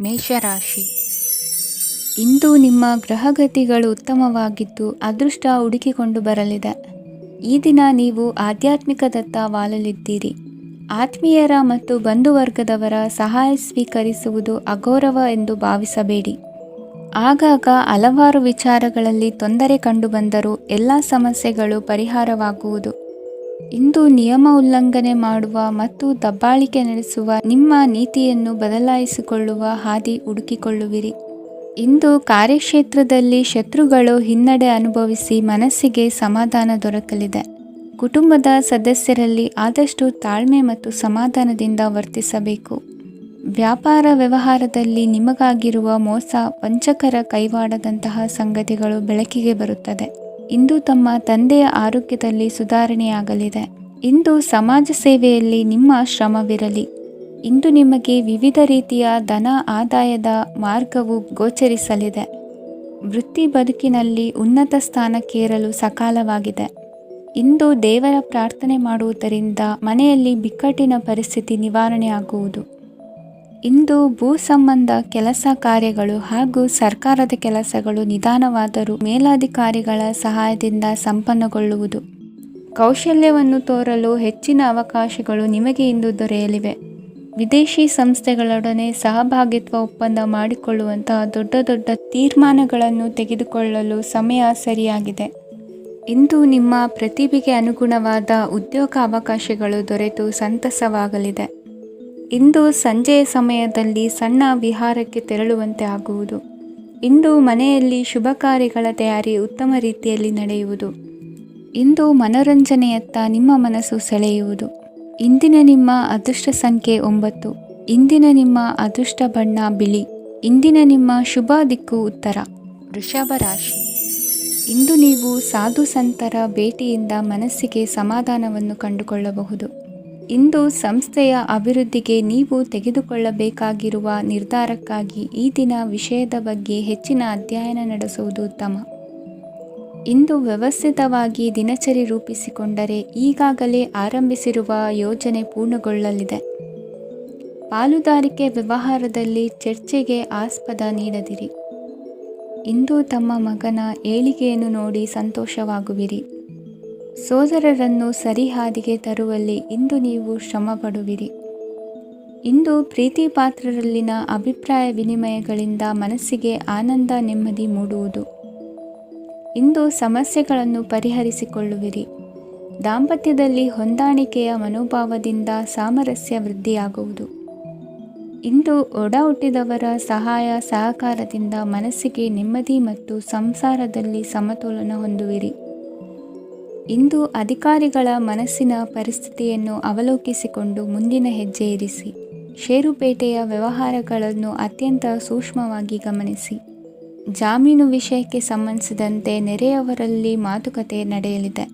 ಮೇಷರಾಶಿ. ಇಂದು ನಿಮ್ಮ ಗ್ರಹಗತಿಗಳು ಉತ್ತಮವಾಗಿದ್ದು ಅದೃಷ್ಟ ಹುಡುಕಿಕೊಂಡು ಬರಲಿದೆ. ಈ ದಿನ ನೀವು ಆಧ್ಯಾತ್ಮಿಕದತ್ತ ವಾಲಲಿದ್ದೀರಿ. ಆತ್ಮೀಯರ ಮತ್ತು ಬಂಧುವರ್ಗದವರ ಸಹಾಯ ಸ್ವೀಕರಿಸುವುದು ಅಗೌರವ ಎಂದು ಭಾವಿಸಬೇಡಿ. ಆಗಾಗ ಹಲವಾರು ವಿಚಾರಗಳಲ್ಲಿ ತೊಂದರೆ ಕಂಡುಬಂದರೂ ಎಲ್ಲ ಸಮಸ್ಯೆಗಳು ಪರಿಹಾರವಾಗುವುದು. ಇಂದು ನಿಯಮ ಉಲ್ಲಂಘನೆ ಮಾಡುವ ಮತ್ತು ದಬ್ಬಾಳಿಕೆ ನಡೆಸುವ ನಿಮ್ಮ ನೀತಿಯನ್ನು ಬದಲಾಯಿಸಿಕೊಳ್ಳುವ ಹಾದಿ ಹುಡುಕಿಕೊಳ್ಳುವಿರಿ. ಇಂದು ಕಾರ್ಯಕ್ಷೇತ್ರದಲ್ಲಿ ಶತ್ರುಗಳು ಹಿನ್ನಡೆ ಅನುಭವಿಸಿ ಮನಸ್ಸಿಗೆ ಸಮಾಧಾನ ದೊರಕಲಿದೆ. ಕುಟುಂಬದ ಸದಸ್ಯರಲ್ಲಿ ಆದಷ್ಟು ತಾಳ್ಮೆ ಮತ್ತು ಸಮಾಧಾನದಿಂದ ವರ್ತಿಸಬೇಕು. ವ್ಯಾಪಾರ ವ್ಯವಹಾರದಲ್ಲಿ ನಿಮಗಾಗಿರುವ ಮೋಸ, ವಂಚಕರ ಕೈವಾಡದಂತಹ ಸಂಗತಿಗಳು ಬೆಳಕಿಗೆ ಬರುತ್ತದೆ. ಇಂದು ತಮ್ಮ ತಂದೆಯ ಆರೋಗ್ಯದಲ್ಲಿ ಸುಧಾರಣೆಯಾಗಲಿದೆ. ಇಂದು ಸಮಾಜ ಸೇವೆಯಲ್ಲಿ ನಿಮ್ಮ ಶ್ರಮವಿರಲಿ. ಇಂದು ನಿಮಗೆ ವಿವಿಧ ರೀತಿಯ ಧನ ಆದಾಯದ ಮಾರ್ಗವು ಗೋಚರಿಸಲಿದೆ. ವೃತ್ತಿ ಬದುಕಿನಲ್ಲಿ ಉನ್ನತ ಸ್ಥಾನಕ್ಕೇರಲು ಸಕಾಲವಾಗಿದೆ. ಇಂದು ದೇವರ ಪ್ರಾರ್ಥನೆ ಮಾಡುವುದರಿಂದ ಮನೆಯಲ್ಲಿ ಬಿಕ್ಕಟ್ಟಿನ ಪರಿಸ್ಥಿತಿ ನಿವಾರಣೆಯಾಗುವುದು. ಇಂದು ಭೂ ಸಂಬಂಧ ಕೆಲಸ ಕಾರ್ಯಗಳು ಹಾಗೂ ಸರ್ಕಾರದ ಕೆಲಸಗಳು ನಿಧಾನವಾದರೂ ಮೇಲಾಧಿಕಾರಿಗಳ ಸಹಾಯದಿಂದ ಸಂಪನ್ನಗೊಳ್ಳುವುದು. ಕೌಶಲ್ಯವನ್ನು ತೋರಲು ಹೆಚ್ಚಿನ ಅವಕಾಶಗಳು ನಿಮಗೆ ಇಂದು ದೊರೆಯಲಿವೆ. ವಿದೇಶಿ ಸಂಸ್ಥೆಗಳೊಡನೆ ಸಹಭಾಗಿತ್ವ ಒಪ್ಪಂದ ಮಾಡಿಕೊಳ್ಳುವಂತಹ ದೊಡ್ಡ ದೊಡ್ಡ ತೀರ್ಮಾನಗಳನ್ನು ತೆಗೆದುಕೊಳ್ಳಲು ಸಮಯ ಸರಿಯಾಗಿದೆ. ಇಂದು ನಿಮ್ಮ ಪ್ರತಿಭೆಗೆ ಅನುಗುಣವಾದ ಉದ್ಯೋಗ ಅವಕಾಶಗಳು ದೊರೆತು ಸಂತಸವಾಗಲಿದೆ. ಇಂದು ಸಂಜೆಯ ಸಮಯದಲ್ಲಿ ಸಣ್ಣ ವಿಹಾರಕ್ಕೆ ತೆರಳುವಂತೆ ಆಗುವುದು. ಇಂದು ಮನೆಯಲ್ಲಿ ಶುಭ ಕಾರ್ಯಗಳ ತಯಾರಿ ಉತ್ತಮ ರೀತಿಯಲ್ಲಿ ನಡೆಯುವುದು. ಇಂದು ಮನೋರಂಜನೆಯತ್ತ ನಿಮ್ಮ ಮನಸ್ಸು ಸೆಳೆಯುವುದು. ಇಂದಿನ ನಿಮ್ಮ ಅದೃಷ್ಟ ಸಂಖ್ಯೆ 9. ಇಂದಿನ ನಿಮ್ಮ ಅದೃಷ್ಟ ಬಣ್ಣ ಬಿಳಿ. ಇಂದಿನ ನಿಮ್ಮ ಶುಭ ದಿಕ್ಕು ಉತ್ತರ. ವೃಷಭ ರಾಶಿ. ಇಂದು ನೀವು ಸಾಧು ಸಂತರ ಭೇಟಿಯಿಂದ ಮನಸ್ಸಿಗೆ ಸಮಾಧಾನವನ್ನು ಕಂಡುಕೊಳ್ಳಬಹುದು. ಇಂದು ಸಂಸ್ಥೆಯ ಅಭಿವೃದ್ಧಿಗೆ ನೀವು ತೆಗೆದುಕೊಳ್ಳಬೇಕಾಗಿರುವ ನಿರ್ಧಾರಕ್ಕಾಗಿ ಈ ದಿನ ವಿಷಯದ ಬಗ್ಗೆ ಹೆಚ್ಚಿನ ಅಧ್ಯಯನ ನಡೆಸುವುದು ಉತ್ತಮ. ಇಂದು ವ್ಯವಸ್ಥಿತವಾಗಿ ದಿನಚರಿ ರೂಪಿಸಿಕೊಂಡರೆ ಈಗಾಗಲೇ ಆರಂಭಿಸಿರುವ ಯೋಜನೆ ಪೂರ್ಣಗೊಳ್ಳಲಿದೆ. ಪಾಲುದಾರಿಕೆ ವ್ಯವಹಾರದಲ್ಲಿ ಚರ್ಚೆಗೆ ಆಸ್ಪದ ನೀಡದಿರಿ. ಇಂದು ತಮ್ಮ ಮಗನ ಏಳಿಗೆಯನ್ನು ನೋಡಿ ಸಂತೋಷವಾಗುವಿರಿ. ಸೋದರರನ್ನು ಸರಿಹಾದಿಗೆ ತರುವಲ್ಲಿ ಇಂದು ನೀವು ಶ್ರಮಪಡುವಿರಿ. ಇಂದು ಪ್ರೀತಿ ಪಾತ್ರರಲ್ಲಿನ ಅಭಿಪ್ರಾಯ ವಿನಿಮಯಗಳಿಂದ ಮನಸ್ಸಿಗೆ ಆನಂದ ನೆಮ್ಮದಿ ಮೂಡುವುದು. ಇಂದು ಸಮಸ್ಯೆಗಳನ್ನು ಪರಿಹರಿಸಿಕೊಳ್ಳುವಿರಿ. ದಾಂಪತ್ಯದಲ್ಲಿ ಹೊಂದಾಣಿಕೆಯ ಮನೋಭಾವದಿಂದ ಸಾಮರಸ್ಯ ವೃದ್ಧಿಯಾಗುವುದು. ಇಂದು ಒಡ ಹುಟ್ಟಿದವರ ಸಹಾಯ ಸಹಕಾರದಿಂದ ಮನಸ್ಸಿಗೆ ನೆಮ್ಮದಿ ಮತ್ತು ಸಂಸಾರದಲ್ಲಿ ಸಮತೋಲನ ಹೊಂದುವಿರಿ. ಇಂದು ಅಧಿಕಾರಿಗಳ ಮನಸ್ಸಿನ ಪರಿಸ್ಥಿತಿಯನ್ನು ಅವಲೋಕಿಸಿಕೊಂಡು ಮುಂದಿನ ಹೆಜ್ಜೆ ಇರಿಸಿ. ಷೇರುಪೇಟೆಯ ವ್ಯವಹಾರಗಳನ್ನು ಅತ್ಯಂತ ಸೂಕ್ಷ್ಮವಾಗಿ ಗಮನಿಸಿ. ಜಾಮೀನು ವಿಷಯಕ್ಕೆ ಸಂಬಂಧಿಸಿದಂತೆ ನೆರೆಯವರಲ್ಲಿ ಮಾತುಕತೆ ನಡೆಯಲಿದೆ.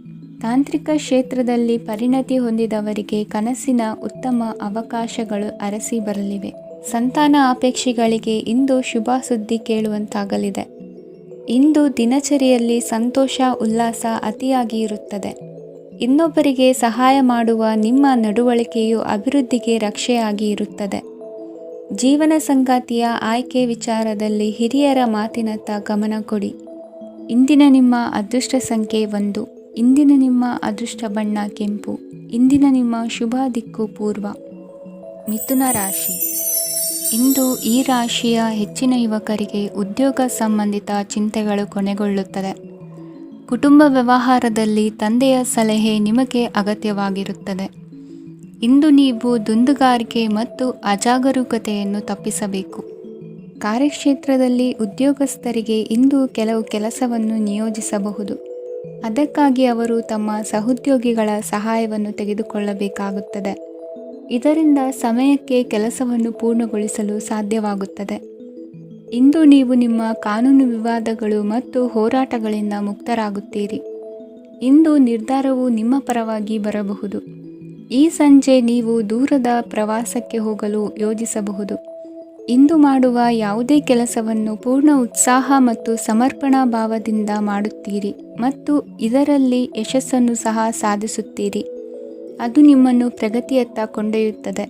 ತಾಂತ್ರಿಕ ಕ್ಷೇತ್ರದಲ್ಲಿ ಪರಿಣತಿ ಹೊಂದಿದವರಿಗೆ ಕನಸಿನ ಉತ್ತಮ ಅವಕಾಶಗಳು ಅರಸಿ ಬರಲಿವೆ. ಸಂತಾನ ಅಪೇಕ್ಷಿಗಳಿಗೆ ಇಂದು ಶುಭ ಸುದ್ದಿ ಕೇಳುವಂತಾಗಲಿದೆ. ಇಂದು ದಿನಚರಿಯಲ್ಲಿ ಸಂತೋಷ ಉಲ್ಲಾಸ ಅತಿಯಾಗಿ ಇರುತ್ತದೆ. ಇನ್ನೊಬ್ಬರಿಗೆ ಸಹಾಯ ಮಾಡುವ ನಿಮ್ಮ ನಡವಳಿಕೆಯು ಅಭಿವೃದ್ಧಿಗೆ ರಕ್ಷೆಯಾಗಿ ಇರುತ್ತದೆ. ಜೀವನ ಸಂಗಾತಿಯ ಆಯ್ಕೆ ವಿಚಾರದಲ್ಲಿ ಹಿರಿಯರ ಮಾತಿನತ್ತ ಗಮನ ಕೊಡಿ. ಇಂದಿನ ನಿಮ್ಮ ಅದೃಷ್ಟ ಸಂಖ್ಯೆ 1. ಇಂದಿನ ನಿಮ್ಮ ಅದೃಷ್ಟ ಬಣ್ಣ ಕೆಂಪು. ಇಂದಿನ ನಿಮ್ಮ ಶುಭ ದಿಕ್ಕು ಪೂರ್ವ. ಮಿಥುನ ರಾಶಿ. ಇಂದು ಈ ರಾಶಿಯ ಹೆಚ್ಚಿನ ಯುವಕರಿಗೆ ಉದ್ಯೋಗ ಸಂಬಂಧಿತ ಚಿಂತೆಗಳು ಕೊನೆಗೊಳ್ಳುತ್ತದೆ. ಕುಟುಂಬ ವ್ಯವಹಾರದಲ್ಲಿ ತಂದೆಯ ಸಲಹೆ ನಿಮಗೆ ಅಗತ್ಯವಾಗಿರುತ್ತದೆ. ಇಂದು ನೀವು ದುಂದುಗಾರಿಕೆ ಮತ್ತು ಅಜಾಗರೂಕತೆಯನ್ನು ತಪ್ಪಿಸಬೇಕು. ಕಾರ್ಯಕ್ಷೇತ್ರದಲ್ಲಿ ಉದ್ಯೋಗಸ್ಥರಿಗೆ ಇಂದು ಕೆಲವು ಕೆಲಸವನ್ನು ನಿಯೋಜಿಸಬಹುದು. ಅದಕ್ಕಾಗಿ ಅವರು ತಮ್ಮ ಸಹೋದ್ಯೋಗಿಗಳ ಸಹಾಯವನ್ನು ತೆಗೆದುಕೊಳ್ಳಬೇಕಾಗುತ್ತದೆ. ಇದರಿಂದ ಸಮಯಕ್ಕೆ ಕೆಲಸವನ್ನು ಪೂರ್ಣಗೊಳಿಸಲು ಸಾಧ್ಯವಾಗುತ್ತದೆ. ಇಂದು ನೀವು ನಿಮ್ಮ ಕಾನೂನು ವಿವಾದಗಳು ಮತ್ತು ಹೋರಾಟಗಳಿಂದ ಮುಕ್ತರಾಗುತ್ತೀರಿ. ಇಂದು ನಿರ್ಧಾರವು ನಿಮ್ಮ ಪರವಾಗಿ ಬರಬಹುದು. ಈ ಸಂಜೆ ನೀವು ದೂರದ ಪ್ರವಾಸಕ್ಕೆ ಹೋಗಲು ಯೋಜಿಸಬಹುದು. ಇಂದು ಮಾಡುವ ಯಾವುದೇ ಕೆಲಸವನ್ನು ಪೂರ್ಣ ಉತ್ಸಾಹ ಮತ್ತು ಸಮರ್ಪಣಾ ಭಾವದಿಂದ ಮಾಡುತ್ತೀರಿ ಮತ್ತು ಇದರಲ್ಲಿ ಯಶಸ್ಸನ್ನು ಸಹ ಸಾಧಿಸುತ್ತೀರಿ. ಅದು ನಿಮ್ಮನ್ನು ಪ್ರಗತಿಯತ್ತ ಕೊಂಡೊಯ್ಯುತ್ತದೆ.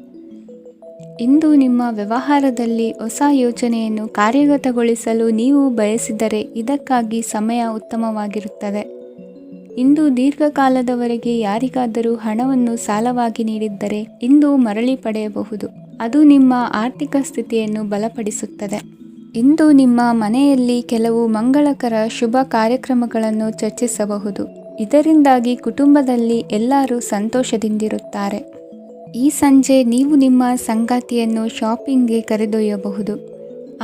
ಇಂದು ನಿಮ್ಮ ವ್ಯವಹಾರದಲ್ಲಿ ಹೊಸ ಯೋಜನೆಯನ್ನು ಕಾರ್ಯಗತಗೊಳಿಸಲು ನೀವು ಬಯಸಿದರೆ ಇದಕ್ಕಾಗಿ ಸಮಯ ಉತ್ತಮವಾಗಿರುತ್ತದೆ. ಇಂದು ದೀರ್ಘಕಾಲದವರೆಗೆ ಯಾರಿಗಾದರೂ ಹಣವನ್ನು ಸಾಲವಾಗಿ ನೀಡಿದ್ದರೆ ಇಂದು ಮರಳಿ ಪಡೆಯಬಹುದು. ಅದು ನಿಮ್ಮ ಆರ್ಥಿಕ ಸ್ಥಿತಿಯನ್ನು ಬಲಪಡಿಸುತ್ತದೆ. ಇಂದು ನಿಮ್ಮ ಮನೆಯಲ್ಲಿ ಕೆಲವು ಮಂಗಳಕರ ಶುಭ ಕಾರ್ಯಕ್ರಮಗಳನ್ನು ಚರ್ಚಿಸಬಹುದು. ಇದರಿಂದಾಗಿ ಕುಟುಂಬದಲ್ಲಿ ಎಲ್ಲರೂ ಸಂತೋಷದಿಂದಿರುತ್ತಾರೆ. ಈ ಸಂಜೆ ನೀವು ನಿಮ್ಮ ಸಂಗಾತಿಯನ್ನು ಶಾಪಿಂಗ್ಗೆ ಕರೆದೊಯ್ಯಬಹುದು.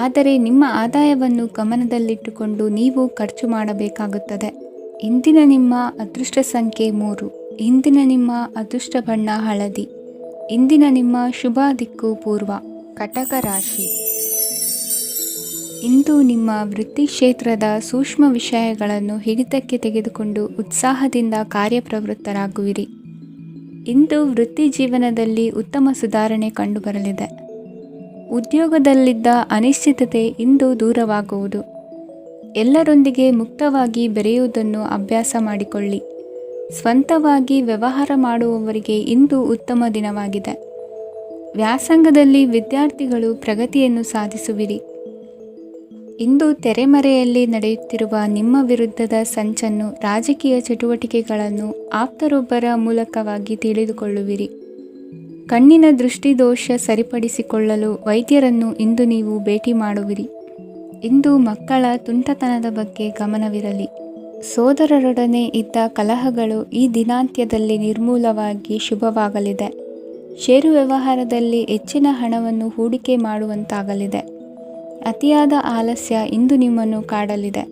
ಆದರೆ ನಿಮ್ಮ ಆದಾಯವನ್ನು ಗಮನದಲ್ಲಿಟ್ಟುಕೊಂಡು ನೀವು ಖರ್ಚು ಮಾಡಬೇಕಾಗುತ್ತದೆ. ಇಂದಿನ ನಿಮ್ಮ ಅದೃಷ್ಟ ಸಂಖ್ಯೆ 3. ಇಂದಿನ ನಿಮ್ಮ ಅದೃಷ್ಟ ಬಣ್ಣ ಹಳದಿ. ಇಂದಿನ ನಿಮ್ಮ ಶುಭ ದಿಕ್ಕು ಪೂರ್ವ. ಕಟಕ ರಾಶಿ. ಇಂದು ನಿಮ್ಮ ವೃತ್ತಿ ಕ್ಷೇತ್ರದ ಸೂಕ್ಷ್ಮ ವಿಷಯಗಳನ್ನು ಹಿಡಿತಕ್ಕೆ ತೆಗೆದುಕೊಂಡು ಉತ್ಸಾಹದಿಂದ ಕಾರ್ಯಪ್ರವೃತ್ತರಾಗುವಿರಿ. ಇಂದು ವೃತ್ತಿ ಜೀವನದಲ್ಲಿ ಉತ್ತಮ ಸುಧಾರಣೆ ಕಂಡುಬರಲಿದೆ. ಉದ್ಯೋಗದಲ್ಲಿದ್ದ ಅನಿಶ್ಚಿತತೆ ಇಂದು ದೂರವಾಗುವುದು. ಎಲ್ಲರೊಂದಿಗೆ ಮುಕ್ತವಾಗಿ ಬೆರೆಯುವುದನ್ನು ಅಭ್ಯಾಸ ಮಾಡಿಕೊಳ್ಳಿ. ಸ್ವಂತವಾಗಿ ವ್ಯವಹಾರ ಮಾಡುವವರಿಗೆ ಇಂದು ಉತ್ತಮ ದಿನವಾಗಿದೆ. ವ್ಯಾಸಂಗದಲ್ಲಿ ವಿದ್ಯಾರ್ಥಿಗಳು ಪ್ರಗತಿಯನ್ನು ಸಾಧಿಸುವಿರಿ. ಇಂದು ತೆರೆಮರೆಯಲ್ಲಿ ನಡೆಯುತ್ತಿರುವ ನಿಮ್ಮ ವಿರುದ್ಧದ ಸಂಚನ್ನು, ರಾಜಕೀಯ ಚಟುವಟಿಕೆಗಳನ್ನು ಆಪ್ತರೊಬ್ಬರ ಮೂಲಕವಾಗಿ ತಿಳಿದುಕೊಳ್ಳುವಿರಿ. ಕಣ್ಣಿನ ದೃಷ್ಟಿದೋಷ ಸರಿಪಡಿಸಿಕೊಳ್ಳಲು ವೈದ್ಯರನ್ನು ಇಂದು ನೀವು ಭೇಟಿ ಮಾಡುವಿರಿ. ಇಂದು ಮಕ್ಕಳ ತುಂಟತನದ ಬಗ್ಗೆ ಗಮನವಿರಲಿ. ಸೋದರರೊಡನೆ ಇದ್ದ ಕಲಹಗಳು ಈ ದಿನಾಂತ್ಯದಲ್ಲಿ ನಿರ್ಮೂಲವಾಗಿ ಶುಭವಾಗಲಿದೆ. ಷೇರು ವ್ಯವಹಾರದಲ್ಲಿ ಹೆಚ್ಚಿನ ಹಣವನ್ನು ಹೂಡಿಕೆ ಮಾಡುವಂತಾಗಲಿದೆ. ಅತಿಯಾದ ಆಲಸ್ಯ ಇಂದು ನಿಮ್ಮನ್ನು ಕಾಡಲಿದೆ.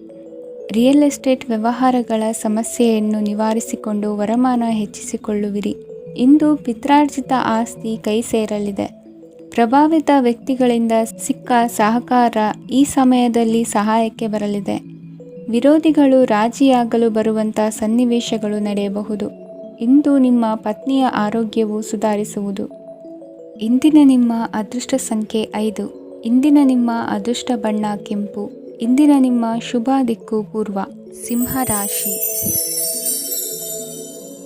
ರಿಯಲ್ ಎಸ್ಟೇಟ್ ವ್ಯವಹಾರಗಳ ಸಮಸ್ಯೆಯನ್ನು ನಿವಾರಿಸಿಕೊಂಡು ವರಮಾನ ಹೆಚ್ಚಿಸಿಕೊಳ್ಳುವಿರಿ. ಇಂದು ಪಿತ್ರಾರ್ಜಿತ ಆಸ್ತಿ ಕೈ ಸೇರಲಿದೆ. ಪ್ರಭಾವಿತ ವ್ಯಕ್ತಿಗಳಿಂದ ಸಿಕ್ಕ ಸಹಕಾರ ಈ ಸಮಯದಲ್ಲಿ ಸಹಾಯಕ್ಕೆ ಬರಲಿದೆ. ವಿರೋಧಿಗಳು ರಾಜಿಯಾಗಲು ಬರುವಂಥ ಸನ್ನಿವೇಶಗಳು ನಡೆಯಬಹುದು. ಇಂದು ನಿಮ್ಮ ಪತ್ನಿಯ ಆರೋಗ್ಯವು ಸುಧಾರಿಸುವುದು. ಇಂದಿನ ನಿಮ್ಮ ಅದೃಷ್ಟ ಸಂಖ್ಯೆ 5. ಇಂದಿನ ನಿಮ್ಮ ಅದೃಷ್ಟ ಬಣ್ಣ ಕೆಂಪು. ಇಂದಿನ ನಿಮ್ಮ ಶುಭ ದಿಕ್ಕು ಪೂರ್ವ. ಸಿಂಹ ರಾಶಿ.